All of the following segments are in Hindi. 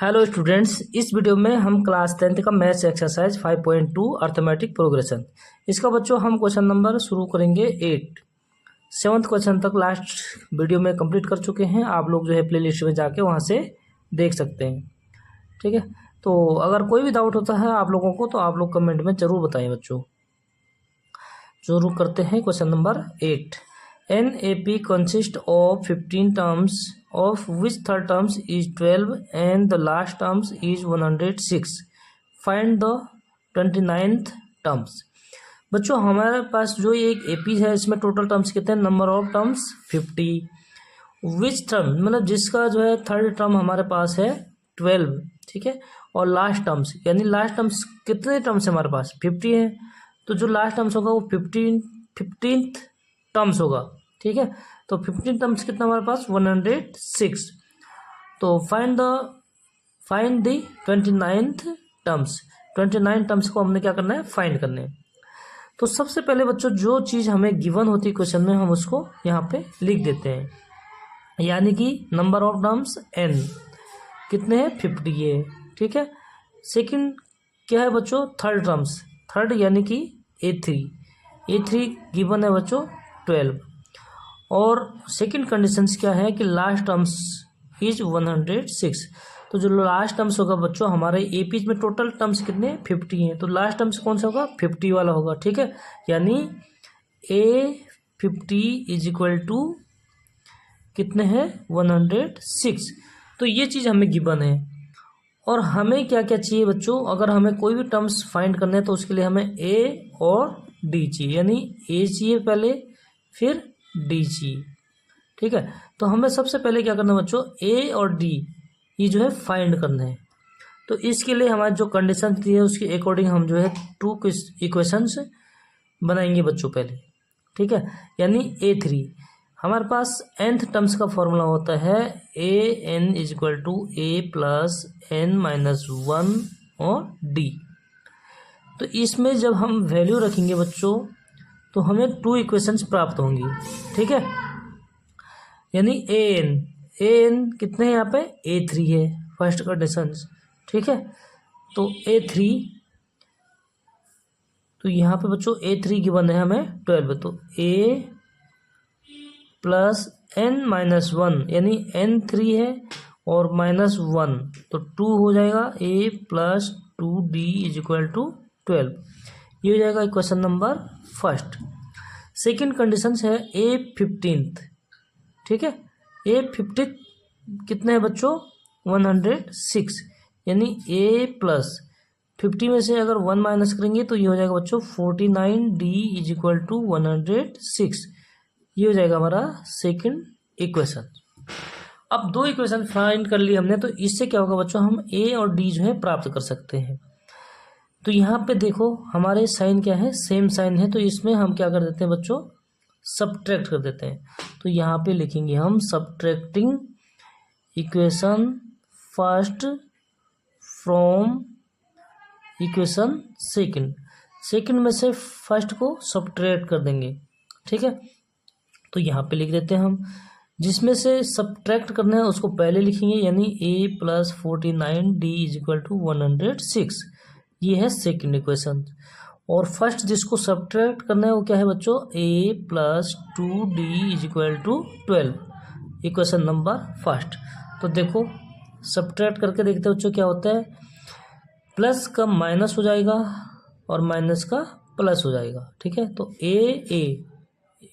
हेलो स्टूडेंट्स, इस वीडियो में हम क्लास 10th का मैथ्स एक्सरसाइज 5.2 अर्थमेटिक प्रोग्रेशन इसका बच्चों हम क्वेश्चन नंबर शुरू करेंगे 8। 7th क्वेश्चन तक लास्ट वीडियो में कंप्लीट कर चुके हैं। आप लोग जो है प्ले लिस्ट में जाके वहाँ से देख सकते हैं। ठीक है, तो अगर कोई भी डाउट होता है आप लोगों को तो आप लोग कमेंट में ज़रूर बताएं बच्चों। शुरू करते हैं question number 8। An AP consists of 15 terms, of which third terms is 12 and the last terms is 106. Find the 29th terms. बच्चों हमारे पास जो एक AP है इसमें टोटल टर्म्स कितने हैं? Number of terms 50। Which term मतलब जिसका जो है थर्ड टर्म हमारे पास है 12। ठीक है, और लास्ट टर्म्स यानी लास्ट टर्म्स कितने टर्म्स हमारे पास 50 है, तो जो लास्ट टर्म्स होगा वो 15th टर्म्स होगा। ठीक है, तो 15 टर्म्स कितना हमारे पास 106। तो find the 29th terms. 29 terms को हमने क्या करना है? फाइंड करने हैं। तो सबसे पहले बच्चों जो चीज़ हमें गिवन होती है क्वेश्चन में हम उसको यहाँ पे लिख देते हैं, यानी कि नंबर ऑफ टर्म्स n कितने हैं 50 है। ठीक है, सेकंड क्या है बच्चों? थर्ड टर्म्स, थर्ड यानी कि A3 गिवन है बच्चों 12। और सेकंड कंडीशंस क्या है कि लास्ट टर्म्स इज 106। तो जो लास्ट टर्म्स होगा बच्चों हमारे AP में टोटल टर्म्स कितने 50 हैं, तो लास्ट टर्म्स कौन सा होगा 50 वाला होगा। ठीक है, यानी A50 इज इक्वल टू कितने हैं 106। तो ये चीज़ हमें गिवन है। और हमें क्या क्या चाहिए बच्चों? अगर हमें कोई भी टर्म्स फाइंड करने हैं तो उसके लिए हमें A और D चाहिए, यानी A चाहिए पहले फिर D चाहिए। ठीक है, तो हमें सबसे पहले क्या करना है बच्चों? A और D ये जो है फाइंड करना है। तो इसके लिए हमारी जो कंडीशन दी है उसके अकॉर्डिंग हम जो है 2 इक्वेशंस बनाएंगे बच्चों पहले। ठीक है, यानी A3 हमारे पास nth टर्म्स का फॉर्मूला होता है AN is equal to A plus N-1 और D। तो इसमें जब हम वैल्यू रखेंगे बच्चों तो हमें 2 इक्वेशंस प्राप्त होंगी। ठीक है, यानी AN कितने हैं यहाँ पे? A3 है फर्स्ट कंडीशन। ठीक है, तो A3 तो यहाँ पे बच्चों A3 गिवन है हमें 12, तो A प्लस N-1 यानी N3 है और -1 तो 2 हो जाएगा। A plus 2D is equal to 12। ये हो जाएगा equation number first. Second condition है A15। ठीक है, A15 कितने हैं बच्चों 106, यानी A प्लस 50 में से अगर 1 माइनस करेंगे तो ये हो जाएगा बच्चों 49D इज इक्वल टू 106। ये हो जाएगा हमारा सेकंड इक्वेशन। अब 2 इक्वेशन फाइंड कर ली हमने, तो इससे क्या होगा बच्चों? हम A और D जो है प्राप्त कर सकते हैं। तो यहाँ पे देखो हमारे साइन क्या है? सेम साइन है, तो इसमें हम क्या कर देते हैं बच्चों? सब्ट्रैक्ट कर देते हैं। तो यहाँ पे लिखेंगे हम subtracting equation first from equation second में से फर्स्ट को सब्ट्रैक्ट कर देंगे। ठीक है, तो यहाँ पे लिख देते हैं हम, जिसमें से सब्ट्रैक्ट करना है उसको पहले लिखेंगे, यानी A plus 49D is equal to 106। ये है सेकंड इक्वेशन। और फर्स्ट जिसको सब्ट्रैक्ट करना है वो क्या है बच्चों? A plus 2D is equal to 12, equation number first. तो देखो सब्ट्रैक्ट करके देखते हैं बच्चों क्या होता है? प्लस का माइनस हो जाएगा और माइनस का प्लस हो जाएगा। ठीक है, तो A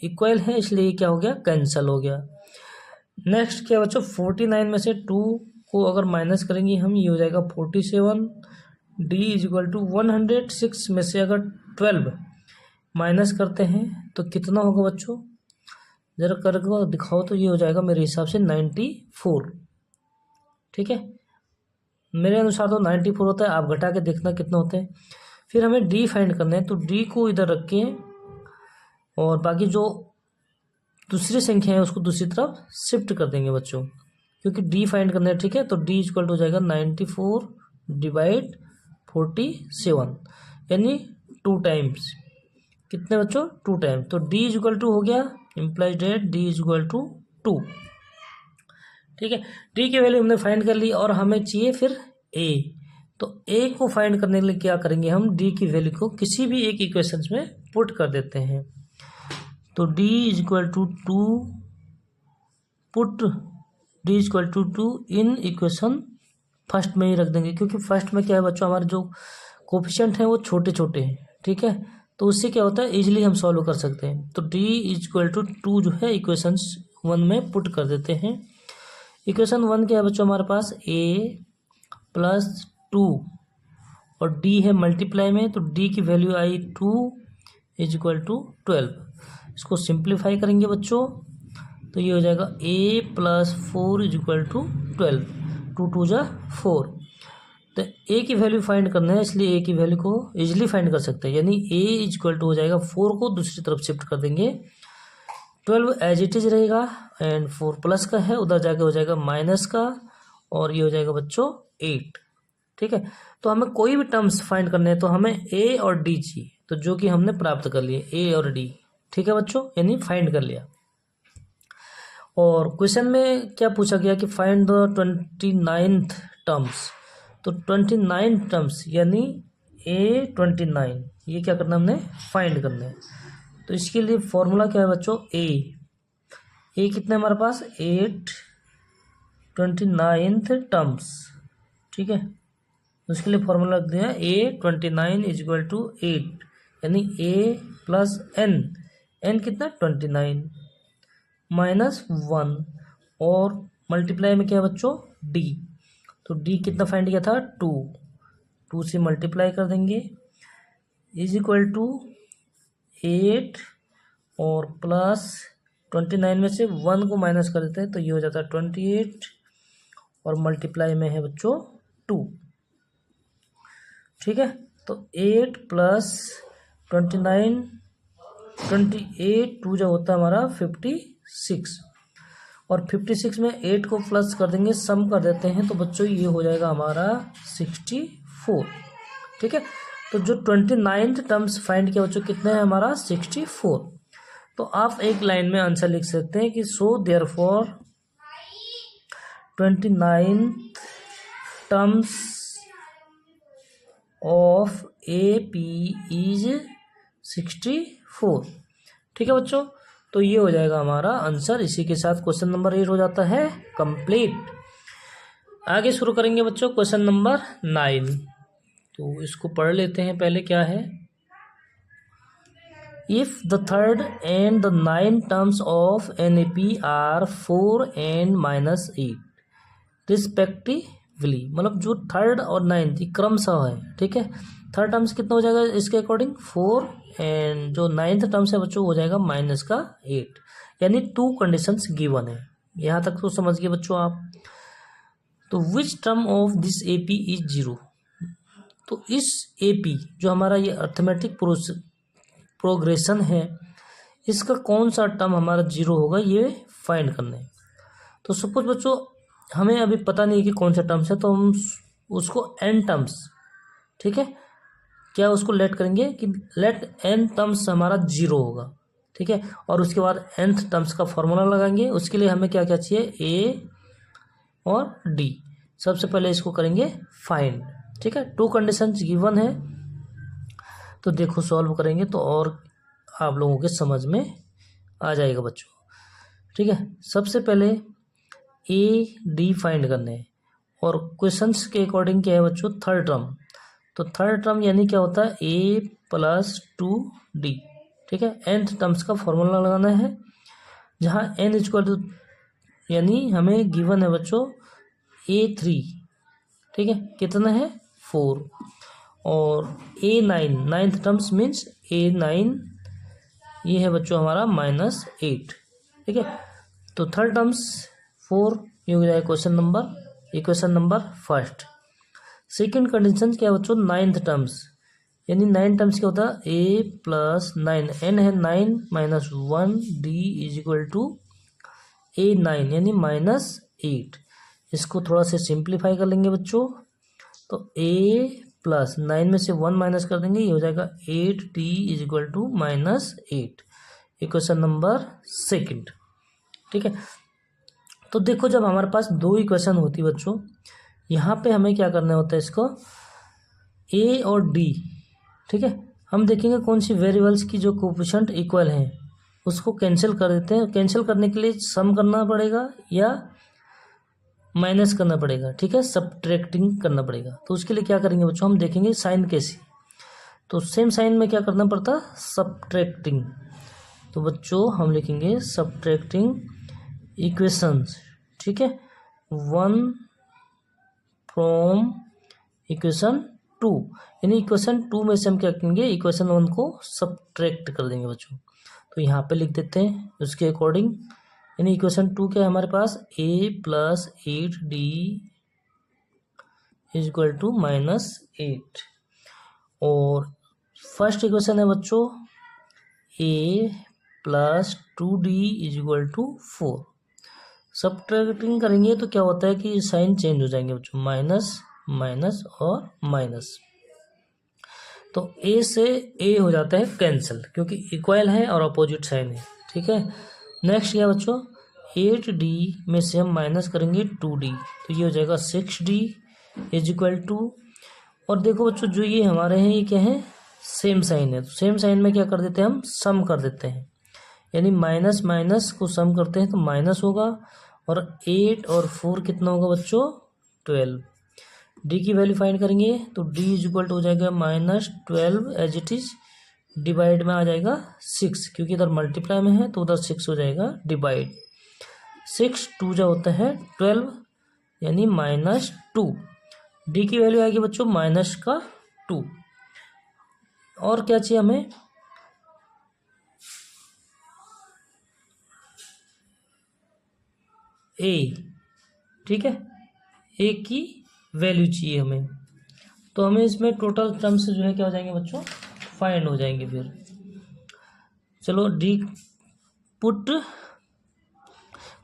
इक्वल है इसलिए क्या हो गया? कैंसिल हो गया। नेक्स्ट क्या बच्चों? 49 में से 2 को अगर माइनस करेंगे हम, ये हो जाएगा 47। D इज इक्वल टू 106 में से अगर 12 माइनस करते हैं तो कितना होगा बच्चों? जरा करके दिखाओ, तो ये हो जाएगा मेरे हिसाब से 94। ठीक है, मेरे अनुसार तो 94 होता है, आप घटा के देखना कितना होते हैं। फिर हमें D फाइंड करना है, तो D को इधर रखें और बाकी जो दूसरी संख्या है उसको दूसरी तरफ शिफ्ट कर देंगे बच्चों, क्योंकि D फाइंड करना है। ठीक है, तो D इक्वल टू हो जाएगा 94 डिवाइड 47, यानी 2 टाइम्स। कितने बच्चों? 2 टाइम्स। तो D इक्वल टू हो गया, implies that D equal to 2। ठीक है, डी की वैल्यू हमने फाइंड कर ली और हमें चाहिए फिर ए। तो ए को फाइंड करने के लिए क्या करेंगे, हम डी की वैल्यू को किसी भी एक इक्वेशन में पुट कर देते हैं। तो D is equal to 2 put D is equal to 2 in equation first में ही रख देंगे, क्योंकि फर्स्ट में क्या है बच्चों, हमारे जो कोफिशिएंट हैं वो छोटे छोटे हैं। ठीक है, तो उससे क्या होता है, इजीली हम सॉल्व कर सकते हैं। तो डी इज इक्वल टू 2 जो है इक्वेशन 1 में पुट कर देते हैं। इक्वेशन 1 क्या है बच्चों हमारे पास, a प्लस 2 और d है मल्टीप्लाई में, तो d की वैल्यू आई 2 इज इक्वल टू 12। इसको सिंप्लीफाई करेंगे बच्चों, तो ये हो जाएगा a plus 4 is equal to 12, 2 2 जा 4। तो a की वैल्यू फाइंड करना है, इसलिए a की वैल्यू को इजीली फाइंड कर सकते हैं, यानी a इज इक्वल टू हो जाएगा 4 को दूसरी तरफ शिफ्ट कर देंगे, 12 एज इट इज रहेगा एंड 4 प्लस का है, उधर जाके हो जाएगा माइनस का, और ये हो जाएगा बच्चों 8। ठीक है, तो हमें कोई भी टर्म्स फाइंड करने हैं तो हमें a और d चाहिए, तो जो कि हमने प्राप्त कर लिए a और d। ठीक है बच्चों, यानी फाइंड कर लिया। और क्वेश्चन में क्या पूछा गया कि फाइंड द 29th टर्म्स, तो 29 टर्म्स यानी a29, ये क्या करना है, हमने फाइंड करना है। तो इसके लिए फॉर्मूला क्या है बच्चों, a कितने हमारे पास 8 29th टर्म्स। ठीक है, उसके लिए फॉर्मूला रख दिया a29 इज इक्वल टू 8, यानी a प्लस n कितना 29 माइनस 1 और मल्टीप्लाई में क्या है बच्चों d, तो d कितना फाइंड किया था 2 से मल्टीप्लाई कर देंगे इज इक्वल टू 8 और प्लस 29 में से 1 को माइनस कर देते हैं, तो ये हो जाता है 28 और मल्टीप्लाई में है बच्चों 2। ठीक है, तो 8 प्लस 29 28 2 जो होता है हमारा 56, और 56 में 8 को प्लस कर देंगे, सम कर देते हैं, तो बच्चों ये हो जाएगा हमारा 64। ठीक है, तो जो 29th टर्म्स फाइंड किया बच्चों कितने हैं हमारा 64। तो आप एक लाइन में आंसर लिख सकते हैं कि so therefore 29th terms of AP is 64। ठीक है बच्चों, तो ये हो जाएगा हमारा आंसर। इसी के साथ क्वेश्चन नंबर 8 हो जाता है कंप्लीट। आगे शुरू करेंगे बच्चों क्वेश्चन नंबर 9, तो इसको पढ़ लेते हैं पहले क्या है। If the third and the 9 terms of NAP are 4 and -8 respectively, मतलब जो थर्ड और 9th क्रमशः है। ठीक है, थर्ड टर्म्स कितना हो जाएगा इसके अकॉर्डिंग 4 एंड जो 9th टर्म्स है बच्चों हो जाएगा -8, यानी 2 कंडीशंस गिवन है। यहाँ तक तो समझ गए बच्चों आप। तो which term of this AP is 0, तो इस AP जो हमारा ये अर्थमेटिक प्रोग्रेशन है, इसका कौन सा टर्म हमारा 0 होगा ये फाइंड करना है। तो सपोज बच्चों हमें अभी पता नहीं कि कौन सा टर्म्स है, तो हम उसको n टर्म्स, ठीक है, क्या उसको लेट करेंगे कि लेट n टर्म्स हमारा 0 होगा। ठीक है, और उसके बाद nth टर्म्स का फॉर्मूला लगाएंगे। उसके लिए हमें क्या क्या चाहिए, a और d। सबसे पहले इसको करेंगे फाइंड। ठीक है, 2 कंडीशंस गिवन है, तो देखो सॉल्व करेंगे तो और आप लोगों के समझ में आ जाएगा बच्चों। ठीक है, सबसे पहले a d फाइंड करने हैं, और क्वेश्चंस के अकॉर्डिंग क्या है बच्चों थर्ड टर्म, तो थर्ड टर्म यानी क्या होता है a प्लस 2d। ठीक है, nth टर्म्स का फॉर्मूला लगाना है, जहाँ n इक्वल टू यानी हमें गिवन है बच्चों a3। ठीक है, कितना है 4, और a9 9th terms means a9 ये है बच्चों हमारा -8। ठीक है, तो थर्ड टर्म्स 4, ये हो जाएगा equation number first. Second condition क्या है बच्चों 9th टर्म्स, यानी 9 टर्म्स क्या होता है a प्लस 9 n है 9 minus 1 d is equal to a9 यानी -8। इसको थोड़ा सा सिंप्लीफाई कर लेंगे बच्चों, तो a प्लस 9 में से 1 माइनस कर देंगे, ये हो जाएगा 8d is equal to -8, equation number second. ठीक है, तो देखो जब हमारे पास दो इक्वेशन होती बच्चों, यहाँ पे हमें क्या करना होता है, इसको ए और डी, ठीक है, हम देखेंगे कौन सी वेरिएबल्स की जो कोफिशिएंट इक्वल हैं उसको कैंसिल कर देते हैं। कैंसिल करने के लिए सम करना पड़ेगा या माइनस करना पड़ेगा, ठीक है, सब्ट्रैक्टिंग करना पड़ेगा। तो उसके लिए क्या करेंगे बच्चों, हम देखेंगे साइन कैसी, तो सेम साइन में क्या करना पड़ता है, सब्ट्रैक्टिंग। तो बच्चों हम लिखेंगे सब्ट्रैक्टिंग इक्वेशंस, ठीक है, 1 फ्रॉम इक्वेशन 2, यानी इक्वेशन 2 में से हम क्या करेंगे, इक्वेशन 1 को सब्ट्रैक्ट कर देंगे बच्चों। तो यहाँ पे लिख देते हैं उसके अकॉर्डिंग, यानी इक्वेशन 2 क्या है हमारे पास, a + 8d = -8, और फर्स्ट इक्वेशन है बच्चों a + 2d = 4। सब्ट्रैक्टिंग करेंगे तो क्या होता है कि साइन चेंज हो जाएंगे बच्चों, माइनस माइनस और माइनस, तो a से a हो जाता है कैंसिल क्योंकि इक्वल है और अपोजिट साइन है, ठीक है। नेक्स्ट क्या बच्चों, 8d में से हम माइनस करेंगे 2d, तो ये हो जाएगा 6d = और देखो बच्चों जो ये हमारे हैं ये क्या है, सेम साइन है, तो सेम साइन में क्या कर देते हैं, हम सम कर देते हैं, यानी माइनस माइनस को सम करते हैं तो माइनस होगा, और 8 और 4 कितना होगा बच्चों, 12। डी की वैल्यू फाइंड करेंगे तो d = हो जाएगा -12 एज इट इज, डिवाइड में आ जाएगा 6, क्योंकि इधर मल्टीप्लाई में है तो उधर 6 हो जाएगा डिवाइड, 6 2 जो होता है 12, यानी -2। डी की वैल्यू आएगी बच्चों -2। और क्या चाहिए हमें, ए, ठीक है, ए की वैल्यू चाहिए हमें, तो हमें इसमें टोटल टर्म्स जो है क्या हो जाएंगे बच्चों, फाइंड हो जाएंगे। फिर चलो डी पुट,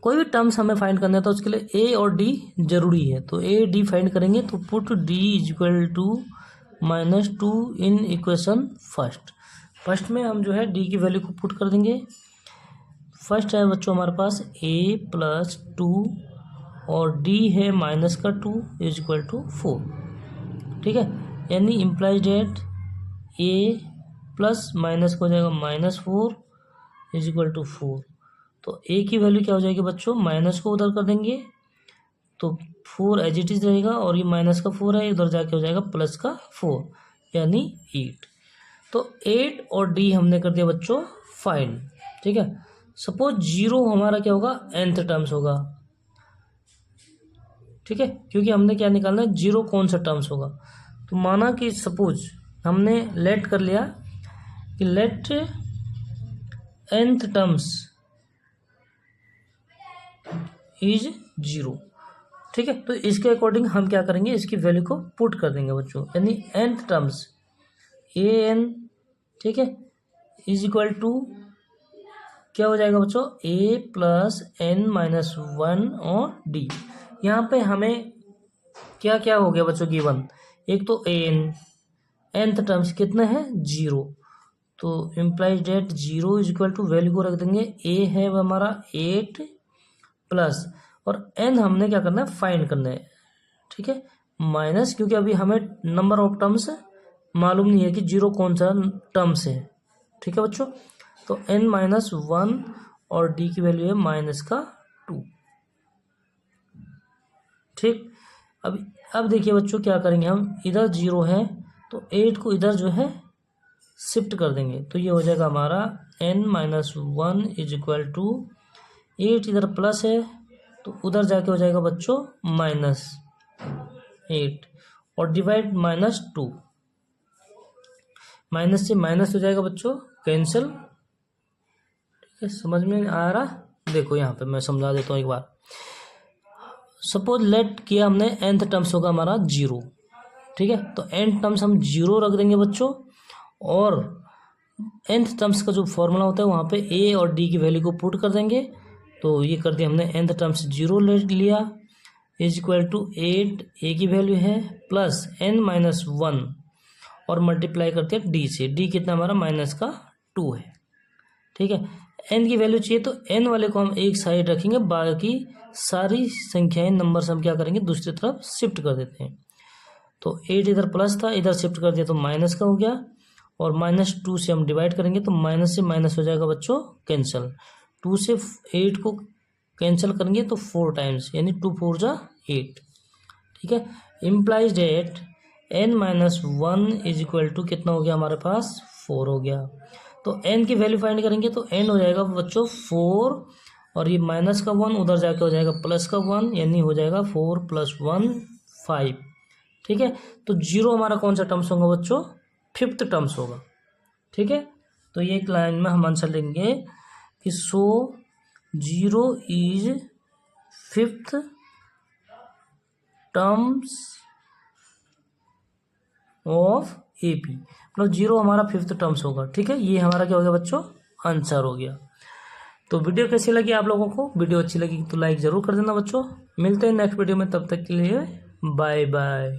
कोई भी टर्म्स हमें फाइंड करना है तो उसके लिए ए और डी जरूरी है, तो ए डी फाइंड करेंगे तो put D = -2 in equation first में हम जो है डी की वैल्यू को पुट कर देंगे। फर्स्ट है बच्चों हमारे पास a + 2 और d है -2 = 4, ठीक है, यानी implies date a plus minus को हो जाएगा -4 = 4, तो a की वैल्यू क्या हो जाएगी बच्चों, माइनस को उधर कर देंगे तो 4 एज इट इज रहेगा, और ये -4 है उधर जाके हो जाएगा +4 यानी 8। तो 8 और d हमने कर दिया बच्चों फाइंड, ठीक है। सपोज 0 हमारा क्या होगा, nth टर्म्स होगा, ठीक है, क्योंकि हमने क्या निकालना है, 0 कौन सा टर्म्स होगा। तो माना कि सपोज हमने लेट कर लिया कि लेट nth टर्म्स इज 0, ठीक है, तो इसके अकॉर्डिंग हम क्या करेंगे, इसकी वैल्यू को पुट कर देंगे बच्चों, यानी nth टर्म्स an, ठीक है, = क्या हो जाएगा बच्चों, a + n-1 और d। यहाँ पे हमें क्या क्या हो गया बच्चों गिवन, एक तो nth टर्म्स कितना है 0, तो इम्प्लाइज डेट 0 = वैल्यू को रख देंगे, a है वो हमारा 8 प्लस, और n हमने क्या करना है, फाइंड करना है, ठीक है, माइनस, क्योंकि अभी हमें नंबर ऑफ टर्म्स मालूम नहीं है कि 0 कौन सा टर्म्स है, ठीक है बच्चों। तो n-1 और d की वैल्यू है -2, ठीक। अब देखिए बच्चों क्या करेंगे हम, इधर 0 है तो 8 को इधर जो है शिफ्ट कर देंगे, तो ये हो जाएगा हमारा n-1 = 8, इधर प्लस है तो उधर जाके हो जाएगा बच्चों -8, और डिवाइड -2, माइनस से माइनस हो जाएगा बच्चों कैंसिल, ठीक है, समझ में आ रहा। देखो यहाँ पे मैं समझा देता हूँ एक बार। सपोज लेट किया हमने nth टर्म्स होगा हमारा 0, ठीक है, तो nth टर्म्स हम 0 रख देंगे बच्चों, और nth टर्म्स का जो फॉर्मूला होता है वहाँ पे a और d की वैल्यू को पुट कर देंगे, तो ये कर दिया हमने, nth टर्म्स 0 ले लिया = 8, a की वैल्यू है प्लस n-1 और मल्टीप्लाई करते हैं d से, d कितना हमारा -2 है, ठीक है, n की वैल्यू चाहिए तो n वाले को हम एक साइड रखेंगे, बाकी सारी संख्याएं नंबर से हम क्या करेंगे दूसरी तरफ शिफ्ट कर देते हैं। तो 8 इधर प्लस था, इधर शिफ्ट कर दिया तो माइनस का हो गया, और -2 से हम डिवाइड करेंगे तो माइनस से माइनस हो जाएगा बच्चों कैंसिल। 2 से 8 को कैंसिल करेंगे तो 4 टाइम्स, यानी 2 4 जा 8। ठीक है, implies that n-1 is equal to कितना हो गया हमारे पास 4 हो गया। तो n की वैल्यू फाइंड करेंगे तो n हो जाएगा बच्चों 4, और ये माइनस का 1 उधर जाके हो जाएगा प्लस का 1, यानी हो जाएगा 4 + 1 5। ठीक है, तो 0 हमारा कौन सा टर्म्स होगा बच्चों, 5th टर्म्स होगा। ठीक है, तो ये एक लाइन में हम आंसर लेंगे कि सो 0 is 5th terms of AP, मतलब 0 हमारा 5th टर्म्स होगा। ठीक है, ये हमारा क्या हो गया बच्चों, आंसर हो गया। तो वीडियो कैसी लगी आप लोगों को, वीडियो अच्छी लगी तो लाइक ज़रूर कर देना बच्चों। मिलते हैं नेक्स्ट वीडियो में, तब तक के लिए बाय बाय।